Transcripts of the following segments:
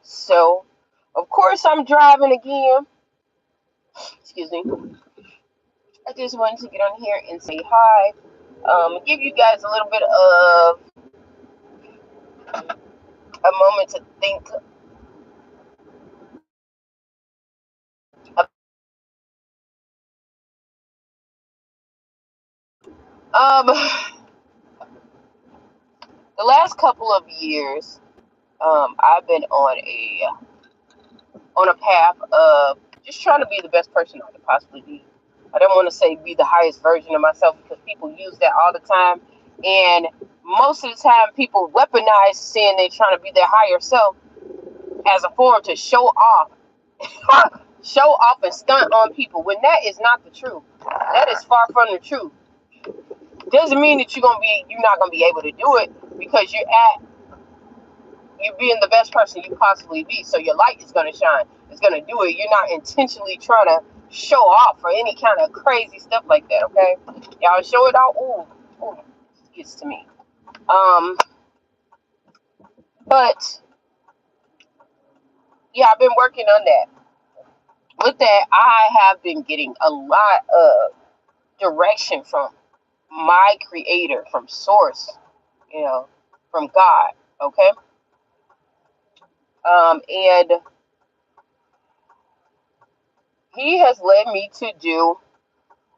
So, of course, I'm driving again. Excuse me. I just wanted to get on here and say hi. Give you guys a little bit of a moment to think. Um, the last couple of years, I've been on a path of just trying to be the best person I could possibly be. I don't want to say be the highest version of myself because people use that all the time, and most of the time, people weaponize saying they're trying to be their higher self as a form to show off, show off and stunt on people. When that is not the truth, that is far from the truth. Doesn't mean that you're not gonna be able to do it because you're being the best person you possibly be. So your light is gonna shine. It's gonna do it. You're not intentionally trying to show off or any kind of crazy stuff like that. Okay, y'all show it out. Ooh, gets to me. Um, but yeah, I've been working on that. With that, I have been getting a lot of direction from my creator, from source, you know, from God. Okay. And he has led me to do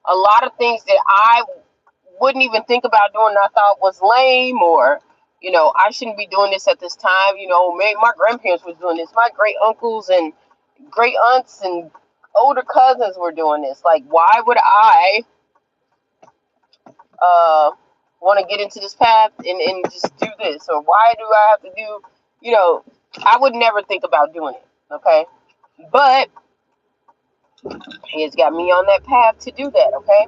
a lot of things that I wouldn't even think about doing. I thought was lame, or I shouldn't be doing this at this time. Maybe my grandparents was doing this, my great uncles and great aunts and older cousins were doing this. Like, why would I want to get into this path and just do this, or why do I have to do? I would never think about doing it. Okay, but he has got me on that path to do that. Okay,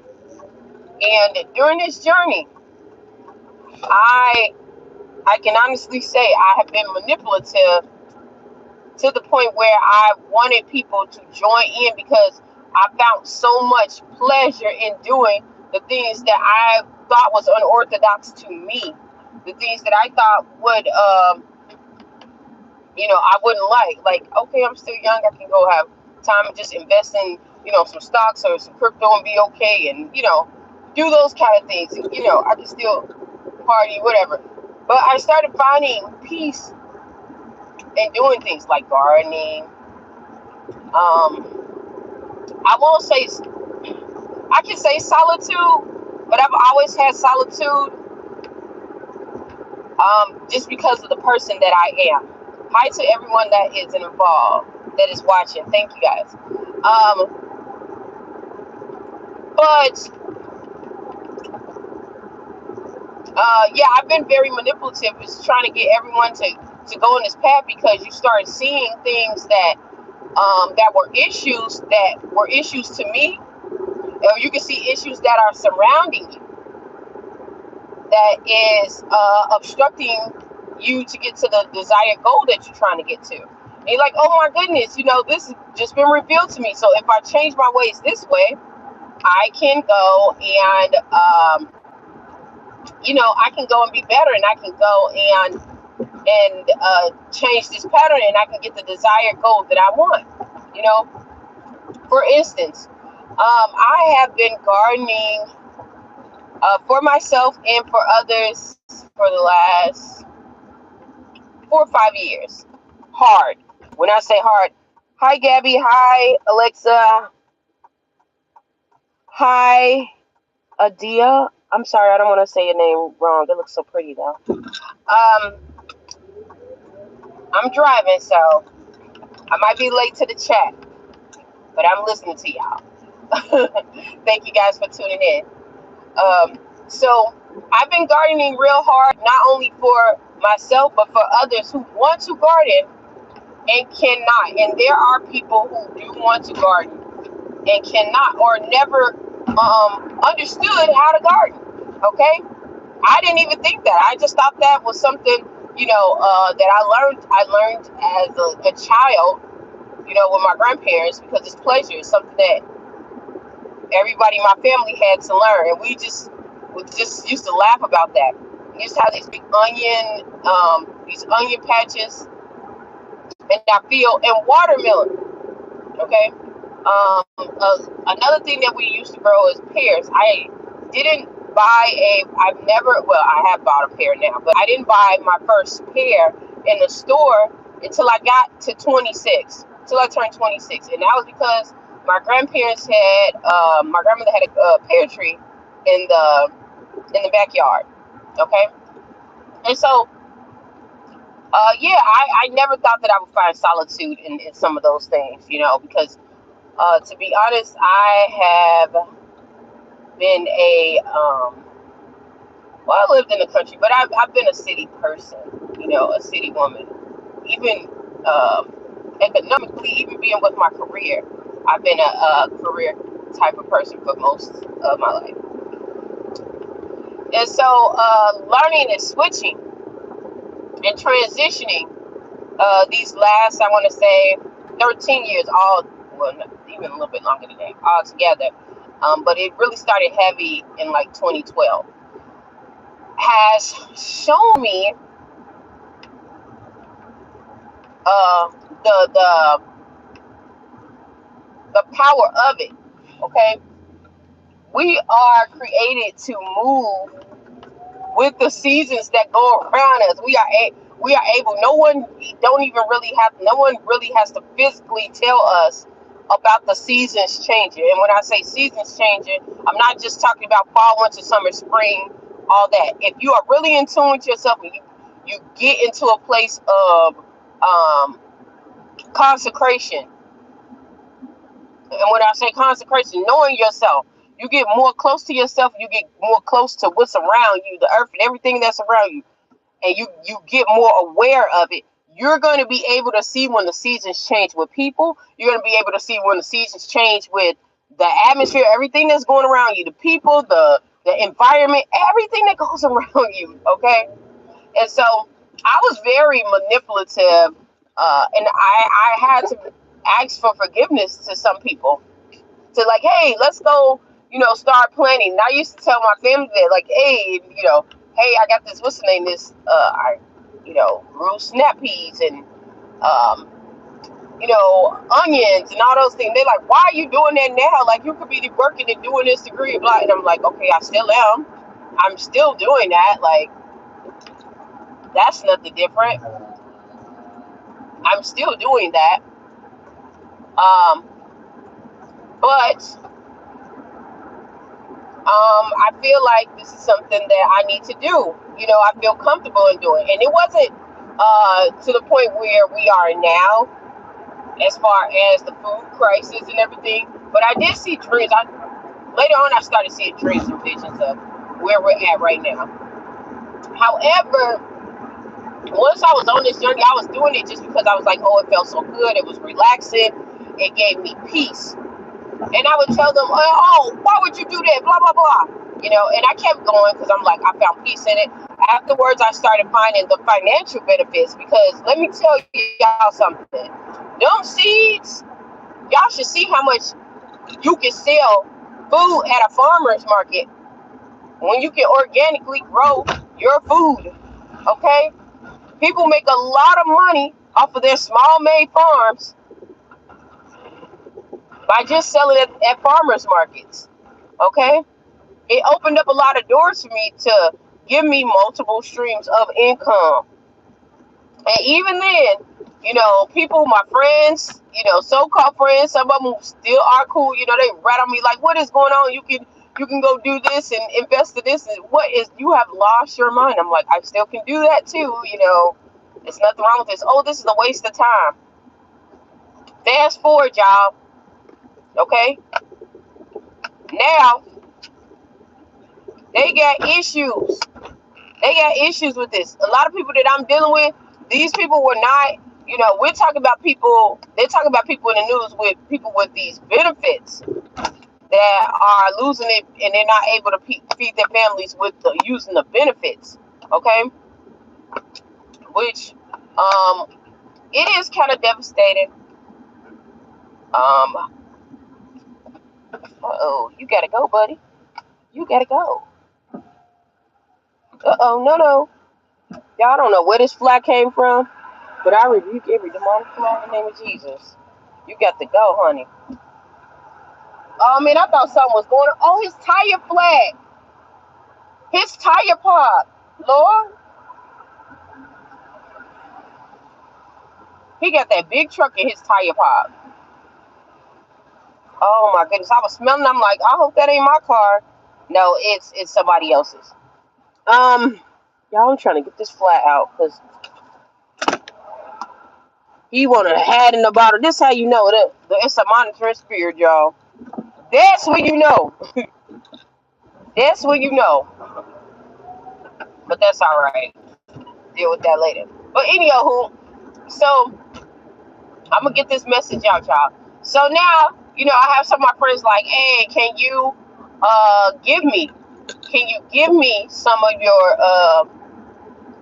and during this journey, I I can honestly say I have been manipulative to the point where I wanted people to join in because I found so much pleasure in doing the things that I thought was unorthodox to me, the things that I thought would, I wouldn't like. Like, okay, I'm still young, I can go have time and just invest in, some stocks or some crypto and be okay, and do those kind of things. I can still party, whatever. But I started finding peace in doing things like gardening. I won't say I can say solitude, but I've always had solitude. Just because of the person that I am. Hi to everyone that is involved, that is watching. Thank you guys. But yeah, I've been very manipulative. It's trying to get everyone to go in this path because you start seeing things that were issues to me. Or you can see issues that are surrounding you that is obstructing you to get to the desired goal that you're trying to get to. And you're like, oh my goodness, this has just been revealed to me. So if I change my ways this way, I can go and, I can go and be better, and I can go and change this pattern, and I can get the desired goal that I want. For instance, I have been gardening for myself and for others for the last 4 or 5 years. Hard. When I say hard, hi Gabby, hi Alexa, hi Adia. I'm sorry, I don't want to say your name wrong. It looks so pretty though. I'm driving, so I might be late to the chat, but I'm listening to y'all. Thank you guys for tuning in. So I've been gardening real hard, not only for myself, but for others who want to garden and cannot. And there are people who do want to garden and cannot or never understood how to garden. Okay, I didn't even think that. I just thought that was something that I learned as a child, with my grandparents, because it's pleasure. It's something that everybody in my family had to learn, and we just used to laugh about that. We used to have these big these onion patches, and I feel and watermelon. Okay. Another thing that we used to grow is pears. I didn't buy I've never, well, I have bought a pear now, but I didn't buy my first pear in the store until I got to 26, until I turned 26. And that was because my grandparents had, my grandmother had a pear tree in the backyard. Okay. And so, yeah, I never thought that I would find solitude in some of those things, because to be honest, I have been well, I lived in the country, but I've been a city person, a city woman. Even economically, even being with my career, I've been a career type of person for most of my life. And so, learning and switching and transitioning these last, I want to say, 13 years, well, even a little bit longer than that, all together. But it really started heavy in like 2012. Has shown me the power of it. Okay, we are created to move with the seasons that go around us. We are able. No one really has to physically tell us about the seasons changing. And when I say seasons changing, I'm not just talking about fall, winter, summer, spring, all that. If you are really in tune with yourself and you get into a place of consecration, and when I say consecration, knowing yourself, you get more close to yourself, you get more close to what's around you, the earth and everything that's around you, and you get more aware of it. You're going to be able to see when the seasons change with people. You're going to be able to see when the seasons change with the atmosphere, everything that's going around you, the people, the environment, everything that goes around you. Okay. And so I was very manipulative, and I had to ask for forgiveness to some people, to like, hey, let's go, start planning. And I used to tell my family that, like, hey, hey, I got this, what's the name, this, I, grew snap peas and, onions and all those things. They're like, why are you doing that now? Like, you could be working and doing this degree, blah. And I'm like, okay, I still am. I'm still doing that. Like, that's nothing different. I'm still doing that. But I feel like this is something that I need to do. I feel comfortable in doing. And it wasn't to the point where we are now, as far as the food crisis and everything. But I did see dreams. Later on, I started seeing dreams and visions of where we're at right now. However, once I was on this journey, I was doing it just because I was like, oh, it felt so good. It was relaxing. It gave me peace. And I would tell them, oh, why would you do that? Blah, blah, blah. And I kept going because I'm like, I found peace in it. Afterwards, I started finding the financial benefits, because let me tell y'all something. Them seeds, y'all should see how much you can sell food at a farmer's market when you can organically grow your food. Okay? People make a lot of money off of their small made farms by just selling it at farmers markets. Okay? It opened up a lot of doors for me to give me multiple streams of income. And even then, people, my friends, so-called friends, some of them still are cool. They rat on me like, what is going on? You can go do this and invest in this. And you have lost your mind. I'm like, I still can do that too. There's nothing wrong with this. Oh, this is a waste of time. Fast forward, y'all. Okay. Now, they got issues. They got issues with this. A lot of people that I'm dealing with, these people were not, we're talking about people, they're talking about people in the news with people with these benefits that are losing it, and they're not able to feed their families with using the benefits. Okay. Which, it is kind of devastating. You gotta go, buddy. You gotta go. No. Y'all don't know where this flag came from. But I rebuke every demonic flag in the name of Jesus. You got to go, honey. Oh, man, I thought something was going on. Oh, his tire flat. His tire popped. Lord. He got that big truck in his tire pop. Oh, my goodness. I was smelling. I'm like, I hope that ain't my car. No, it's somebody else's. Y'all, I'm trying to get this flat out because he want to had in the bottle. This how you know that it's a monitoring spirit, y'all. That's when you know. That's when you know. But that's all right. Deal with that later. But anywho, so I'm gonna get this message out, y'all. So now, I have some of my friends like, hey, can you give me some of your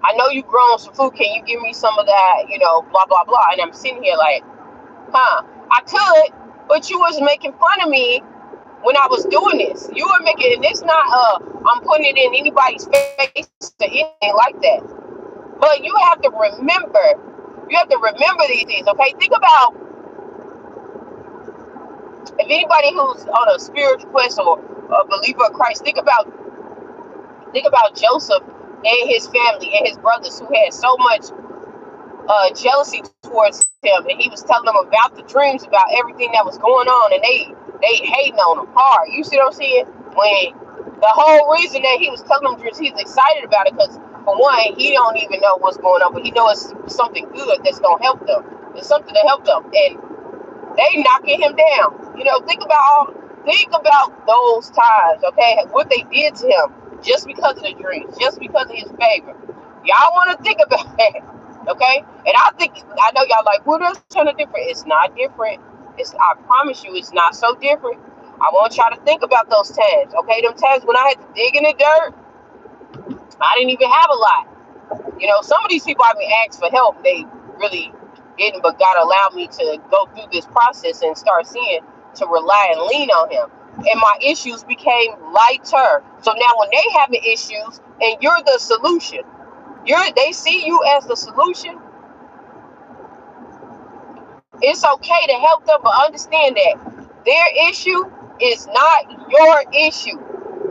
I know you grown some food, can you give me some of that, blah blah blah. And I'm sitting here like, I could, but you was making fun of me when I was doing this. You were making, and it's not I'm putting it in anybody's face or anything like that. But you have to remember these things, okay? Think about, if anybody who's on a spiritual quest or a believer of Christ, think about Joseph and his family and his brothers who had so much jealousy towards him, and he was telling them about the dreams, about everything that was going on, and they hating on him hard. You see what I'm saying? When the whole reason that he was telling them dreams, he's excited about it because, for one, he don't even know what's going on, but he knows it's something good that's gonna help them. It's something to help them, and they knocking him down. Think about those times, okay? What they did to him just because of the dreams, just because of his favor. Y'all want to think about that, okay? And I know y'all like, well, that's kind of different. It's not different. I promise you, it's not so different. I want y'all to think about those times, okay? Them times when I had to dig in the dirt, I didn't even have a lot. Some of these people I even asked for help. They really didn't, but God allowed me to go through this process and start seeing to rely and lean on him. And my issues became lighter. So now when they having issues and you're the solution, they see you as the solution, it's okay to help them, but understand that their issue is not your issue.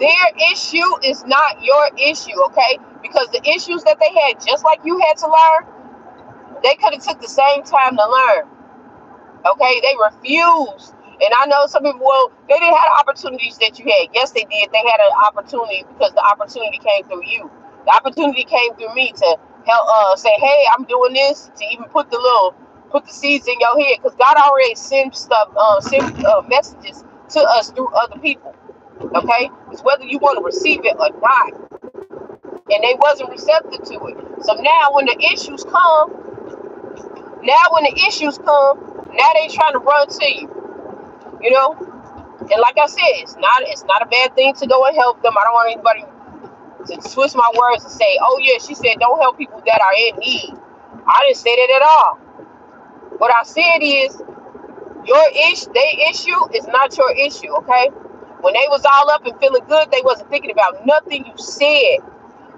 Their issue is not your issue, okay? Because the issues that they had, just like you had to learn, they could have took the same time to learn. Okay, they refused. And I know some people, well, they didn't have the opportunities that you had. Yes, they did. They had an opportunity because the opportunity came through you. The opportunity came through me to help say, hey, I'm doing this, to even put the seeds in your head, because God already sends messages to us through other people. Okay, it's whether you want to receive it or not. And they wasn't receptive to it. So now when the issues come, now they trying to run to you. And like I said, it's not a bad thing to go and help them. I don't want anybody to twist my words and say, oh yeah, she said don't help people that are in need. I didn't say that at all. What I said is their issue is not your issue, okay? When they was all up and feeling good, they wasn't thinking about nothing you said,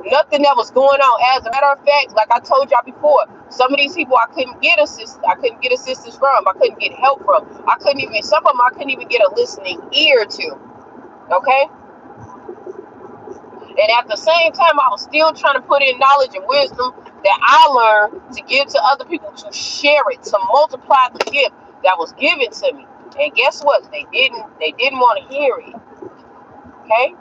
nothing that was going on. As a matter of fact, like I told y'all before, some of these people I couldn't get assistance from. I couldn't get help from. Some of them I couldn't even get a listening ear to. Okay? And at the same time, I was still trying to put in knowledge and wisdom that I learned to give to other people, to share it, to multiply the gift that was given to me. And guess what? They didn't want to hear it. Okay?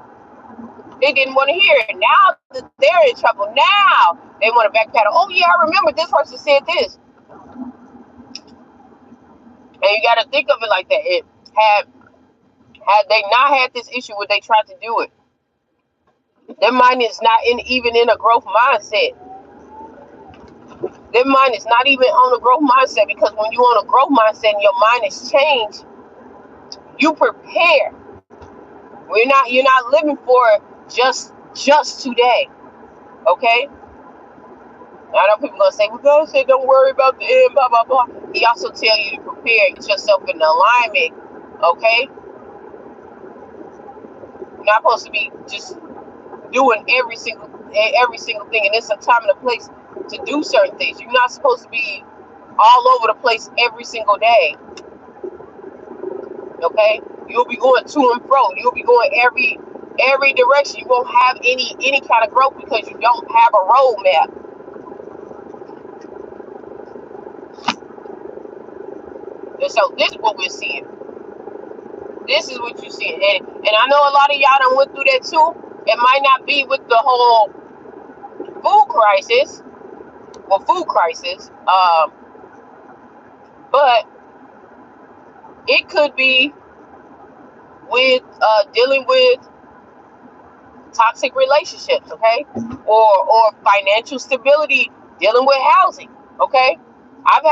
They didn't want to hear it. Now that they're in trouble, now they want to backpedal. Oh yeah, I remember this person said this. And you got to think of it like that. Had they not had this issue, would they try to do it? Their mind is not even in a growth mindset. Their mind is not even on a growth mindset, because when you're on a growth mindset and your mind is changed, you prepare. You're not living for just today. Okay? I know people gonna say, well, God said don't worry about the end, blah blah blah. He also tell you to prepare, get yourself in alignment. Okay? You're not supposed to be just doing every single thing, and it's a time and a place to do certain things. You're not supposed to be all over the place every single day. Okay, you'll be going to and fro. You'll be going every direction. You won't have any kind of growth because you don't have a roadmap. And so this is what we're seeing. This is what you're seeing. And I know a lot of y'all done went through that too. It might not be with the whole food crisis or food crisis, but it could be with dealing with toxic relationships, okay, or financial stability, dealing with housing, okay. I've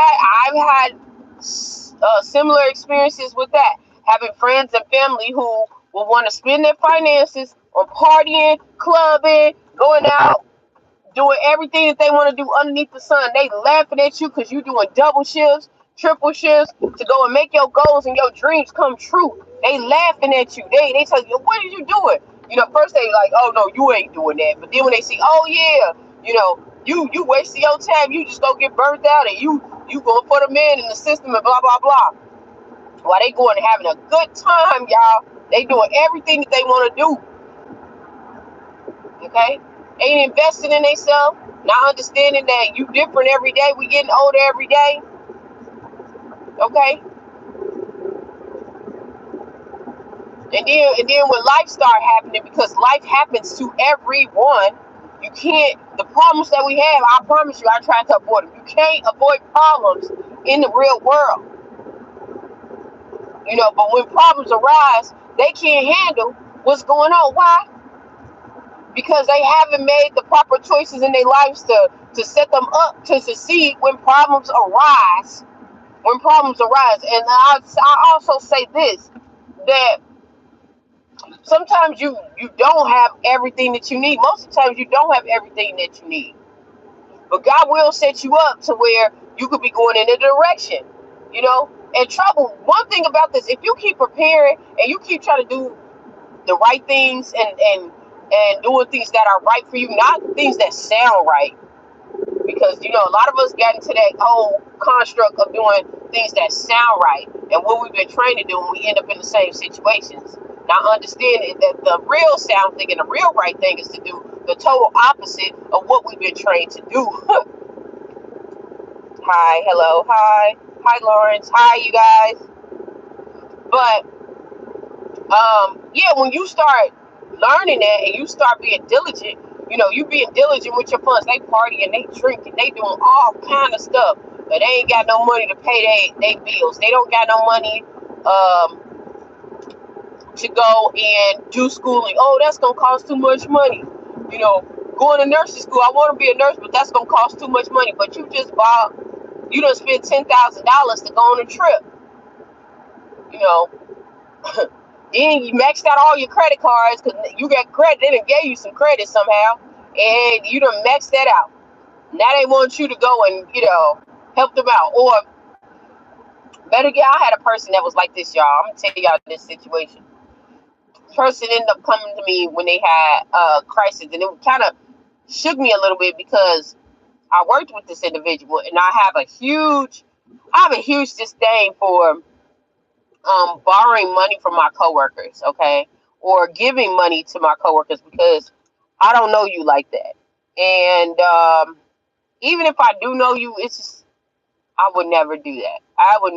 had similar experiences with that, having friends and family who will want to spend their finances on partying, clubbing, going out, doing everything that they want to do underneath the sun. They laughing at you because you doing double shifts, triple shifts to go and make your goals and your dreams come true. They laughing at you. They tell you, what are you doing? First they like, oh no, you ain't doing that. But then when they see, oh yeah, you wasting your time, you just gonna get burnt out, and you going for the man in the system and blah blah blah. While they going and having a good time, y'all, they doing everything that they want to do. Okay, ain't investing in themselves, not understanding that you different every day. We getting older every day. Okay, and then when life start happening, because life happens to everyone, you can't. The problems that we have, I promise you, I try to avoid them. You can't avoid problems in the real world. But when problems arise, they can't handle what's going on. Why? Because they haven't made the proper choices in their lives to set them up to succeed when problems arise. And I also say this, that sometimes you don't have everything that you need. Most of the times you don't have everything that you need. But God will set you up to where you could be going in a direction, and trouble. One thing about this, if you keep preparing and you keep trying to do the right things and doing things that are right for you, not things that sound right, because a lot of us got into that whole construct of doing things that sound right and what we've been trained to do, and we end up in the same situations. Not understanding that the real sound thing and the real right thing is to do the total opposite of what we've been trained to do. Hi, hello, hi Lawrence, hi you guys. But yeah, when you start learning that and you start being diligent, you being diligent with your funds. They partying, they drinking, they doing all kind of stuff, but they ain't got no money to pay they bills. They don't got no money to go and do schooling. Oh, that's gonna cost too much money. Going to nursing school. I want to be a nurse, but that's gonna cost too much money. But you done spent $10,000 to go on a trip. Then you maxed out all your credit cards because you got credit. They done gave you some credit somehow, and you done maxed that out. Now they want you to go and help them out. Or better yet, I had a person that was like this, y'all. I'm gonna tell y'all this situation. Person ended up coming to me when they had a crisis, and it kind of shook me a little bit because I worked with this individual, and I have a huge disdain for borrowing money from my coworkers, okay, or giving money to my coworkers, because I don't know you like that. And even if I do know you, it's just, I would never do that. I would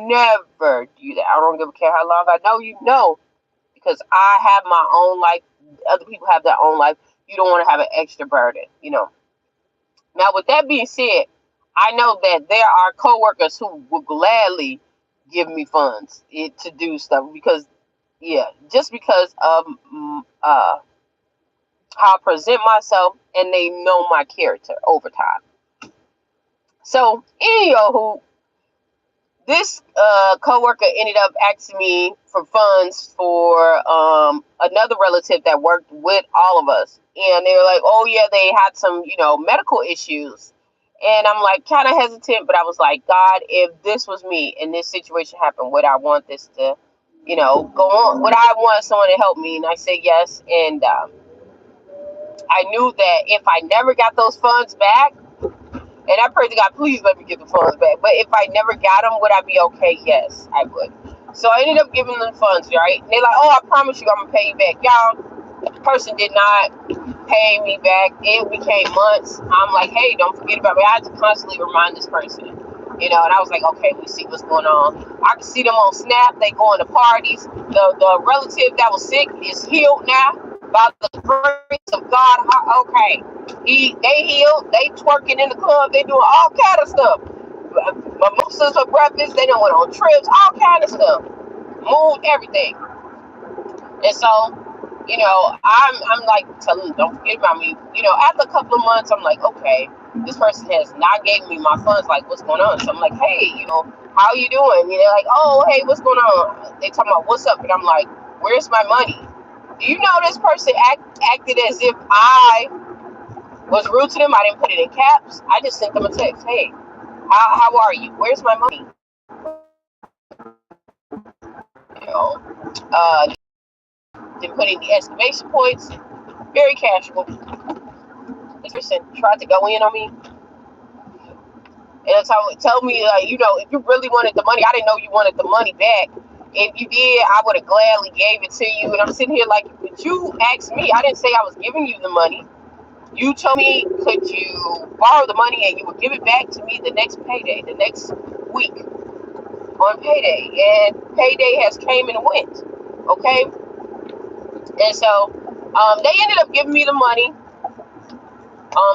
never do that. I don't give a care how long I know you, because I have my own life. Other people have their own life. You don't want to have an extra burden, Now, with that being said, I know that there are coworkers who will gladly give me funds to do stuff because, just because of how I present myself, and they know my character over time. So, anywho, this coworker ended up asking me for funds for another relative that worked with all of us, and they were like, "Oh yeah, they had some, medical issues." And I'm like kind of hesitant, but I was like, God, if this was me and this situation happened, would I want this to, go on? Would I want someone to help me? And I said yes. And I knew that if I never got those funds back, And I pray to God, please let me get the funds back. But if I never got them, would I be okay? Yes, I would. So I ended up giving them funds, right? And they're like, oh, I promise you I'm going to pay you back. Y'all, the person did not pay me back. It became months. I'm like, hey, don't forget about me. I had to constantly remind this person. You know, and I was like, okay, we see what's going on. I can see them on Snap. They going to parties. The relative that was sick is healed now by the grace of God. Okay, they healed. They twerking in the club. They doing all kind of stuff. Mimosas for breakfast. They done went on trips. All kind of stuff. Moved everything. And so, you know, I'm like telling them, don't forget about me. You know, after a couple of months, I'm like, okay, this person has not gave me my funds. Like, what's going on? So I'm like, hey, you know, how you doing? And they're like, oh, hey, what's going on? They talking about what's up, and I'm like, where's my money? Do you know this person acted as if I was rude to them? I didn't put it in caps. I just sent them a text. Hey, how are you? Where's my money? You know, didn't put in the exclamation points. Very casual. This person tried to go in on me and tell me, you know, if you really wanted the money, I didn't know you wanted the money back. If you did, I would have gladly gave it to you. And I'm sitting here like, but you asked me. I didn't say I was giving you the money. You told me, could you borrow the money and you would give it back to me the next payday, the next week on payday. And payday has came and went. Okay? And so they ended up giving me the money.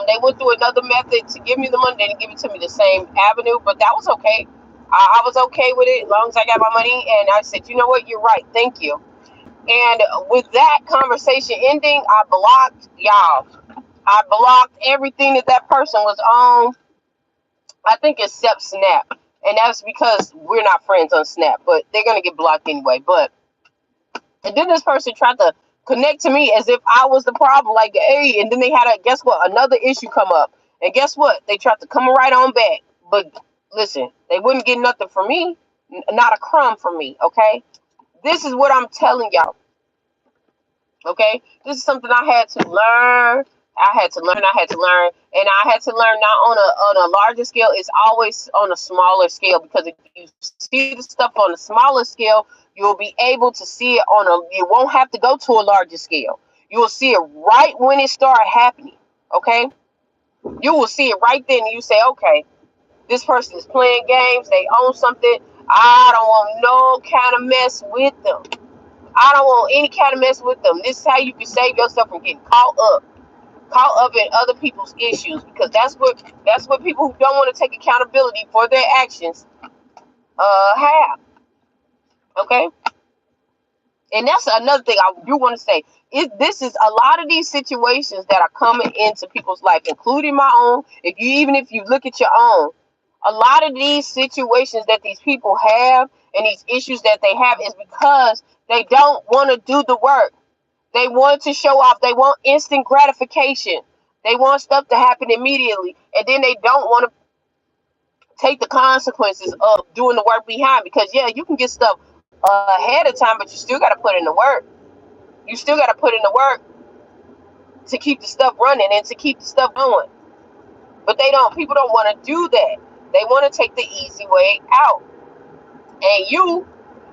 They went through another method to give me the money. They didn't give it to me the same avenue, but that was okay. I was okay with it as long as I got my money. And I said, you know what? You're right. Thank you. And with that conversation ending, I blocked y'all. I blocked everything that person was on. I think except Snap. And that's because we're not friends on Snap, but they're going to get blocked anyway. And then this person tried to connect to me as if I was the problem. Like, hey, and then they had guess what? Another issue come up. And guess what? They tried to come right on back. But listen, they wouldn't get nothing from me. Not a crumb from me, okay? This is what I'm telling y'all. Okay? This is something I had to learn. I had to learn. And I had to learn not on a larger scale. It's always on a smaller scale, because if you see the stuff on a smaller scale, you'll be able to see it you won't have to go to a larger scale. You will see it right when it started happening. Okay? You will see it right then, and you say, okay, this person is playing games. They own something. I don't want no kind of mess with them. I don't want any kind of mess with them. This is how you can save yourself from getting caught up in other people's issues, because that's what people who don't want to take accountability for their actions have. Okay? And that's another thing I do want to say. This is a lot of these situations that are coming into people's life, including my own. Even if you look at your own, a lot of these situations that these people have and these issues that they have is because they don't want to do the work. They want to show off. They want instant gratification. They want stuff to happen immediately, and then they don't want to take the consequences of doing the work behind. Because yeah, you can get stuff ahead of time, but you still got to put in the work. You still got to put in the work to keep the stuff running and to keep the stuff going. But people don't want to do that. They want to take the easy way out. And you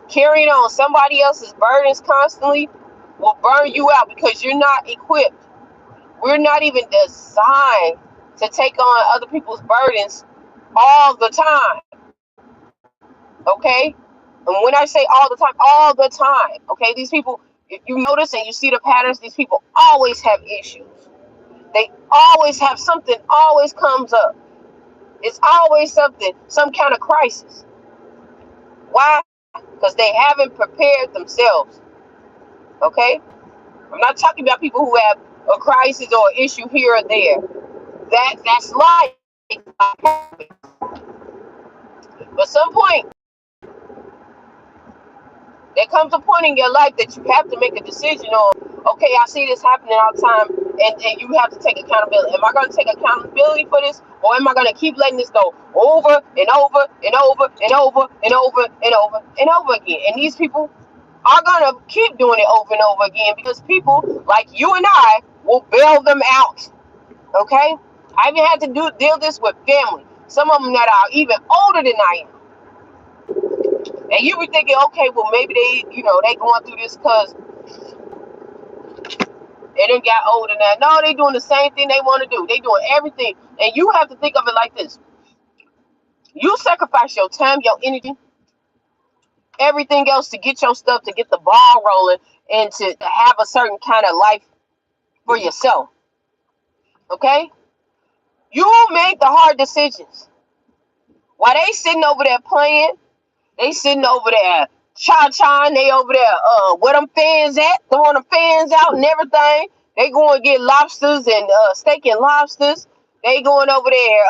carrying on somebody else's burdens constantly will burn you out, because you're not equipped. We're not even designed to take on other people's burdens all the time. Okay? And when I say all the time, okay, these people, if you notice and you see the patterns, these people always have issues. They always have something, always comes up. It's always something, some kind of crisis. Why? Because they haven't prepared themselves. Okay? I'm not talking about people who have a crisis or an issue here or there. That's life. But some point, there comes a point in your life that you have to make a decision on, okay, I see this happening all the time, and you have to take accountability. Am I going to take accountability for this, or am I going to keep letting this go over and over and over and over and over and over and over again? And these people are going to keep doing it over and over again, because people like you and I will bail them out. Okay? I even had to deal this with family. Some of them that are even older than I am. And you be thinking, okay, well maybe they going through this because they done got older now. No, they doing the same thing they want to do. They doing everything. And you have to think of it like this. You sacrifice your time, your energy, everything else to get your stuff, to get the ball rolling, and to have a certain kind of life for yourself. Okay? You make the hard decisions. While they sitting over there playing, they sitting over there cha-cha, they over there where them fans at, throwing them fans out and everything. They going to get lobsters and steak and lobsters. They going over there,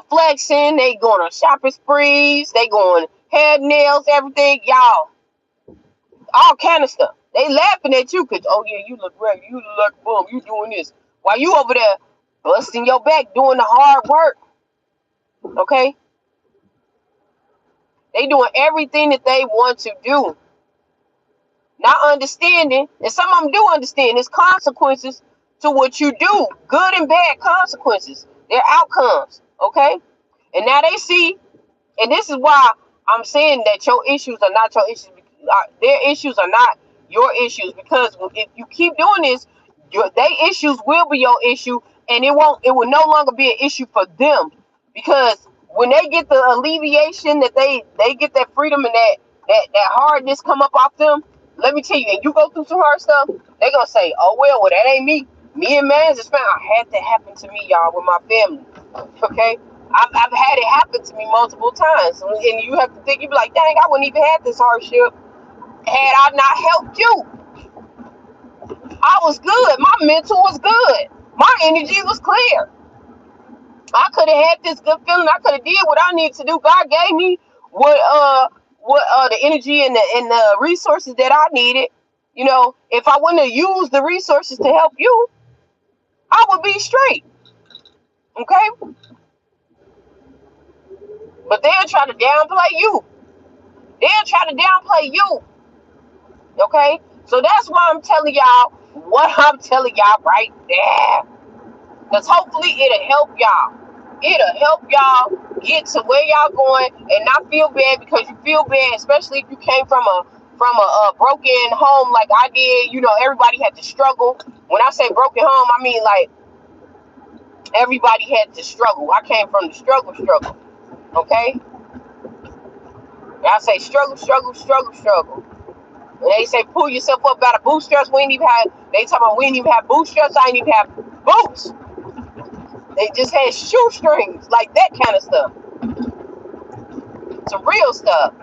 flexing. They going on shopping sprees. They going hair, nails, everything. Y'all, all kind of stuff. They laughing at you because, oh yeah, you look ready. You look boom. You doing this. While you over there busting your back doing the hard work. Okay? They doing everything that they want to do. Not understanding, and some of them do understand, there's consequences to what you do. Good and bad consequences. They're outcomes. Okay? And now they see, and this is why I'm saying that your issues are not your issues. Their issues are not your issues, because if you keep doing this, their issues will be your issue, and it will no longer be an issue for them, because when they get the alleviation that they get that freedom and that hardness come up off them, let me tell you, and you go through some hard stuff, they're gonna say, oh well, that ain't me. Me and man's is fine. I had that happen to me, y'all, with my family. Okay? I've had it happen to me multiple times. And you have to think, you be like, dang, I wouldn't even have this hardship had I not helped you. I was good. My mental was good. My energy was clear. I could have had this good feeling. I could have did what I needed to do. God gave me what the energy and the resources that I needed. If I wouldn't have used the resources to help you, I would be straight. Okay? But they'll try to downplay you. They'll try to downplay you. Okay? So that's why I'm telling y'all what I'm telling y'all right there. Because hopefully it'll help y'all. It'll help y'all get to where y'all going and not feel bad, because you feel bad, especially if you came from a broken home like I did. Everybody had to struggle. When I say broken home, I mean like everybody had to struggle. I came from the struggle. Okay? And I say struggle. And they say pull yourself up out of bootstraps. They talking about we didn't even have bootstraps. I didn't even have boots. They just had shoestrings, like that kind of stuff. Some real stuff.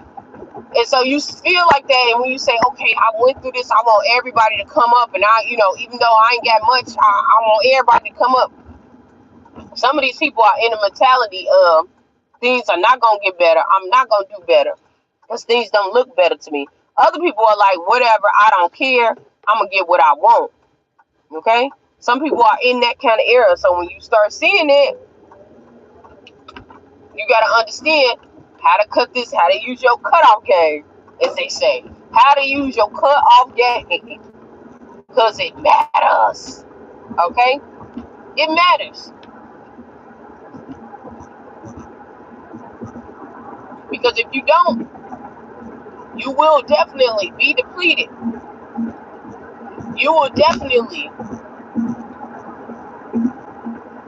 And so you feel like that, and when you say, okay, I went through this, I want everybody to come up, and even though I ain't got much, I want everybody to come up. Some of these people are in the mentality of things are not gonna get better. I'm not gonna do better because things don't look better to me. Other people are like, whatever, I don't care. I'm gonna get what I want. Okay? Some people are in that kind of era. So when you start seeing it, you gotta understand how to how to use your cutoff game, as they say. How to use your cutoff game. Because it matters. Okay? It matters. Because if you don't, you will definitely be depleted. You will definitely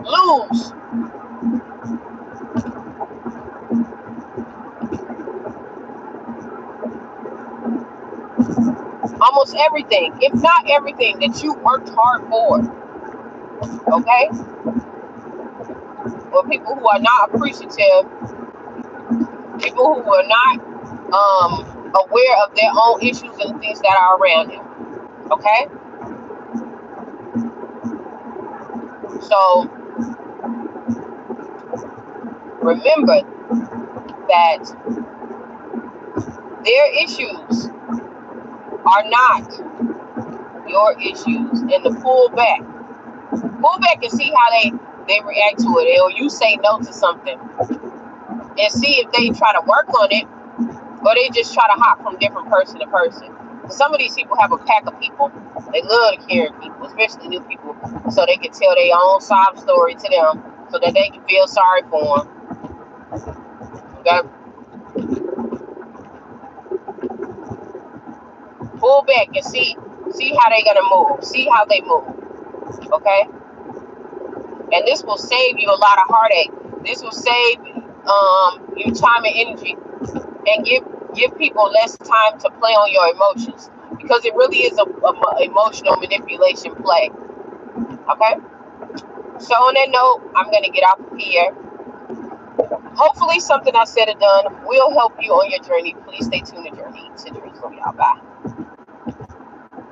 lose. Almost everything, if not everything, that you worked hard for. Okay? But people who are not appreciative, people who are not aware of their own issues and things that are around them. Okay? So remember that their issues are not your issues, and to pull back and see how they react to it, or you say no to something and see if they try to work on it or they just try to hop from different person to person. Some of these people have a pack of people. They love to carry people, especially new people, so they can tell their own sob story to them, so that they can feel sorry for them. Okay? Pull back and see how they're gonna move. See how they move. Okay? And this will save you a lot of heartache. This will save you time and energy, and give people less time to play on your emotions, because it really is a emotional manipulation play. Okay? So on that note, I'm gonna get off of here. Hopefully something I said or done will help you on your journey. Please stay tuned to Journey to Jerusalem. Y'all, bye.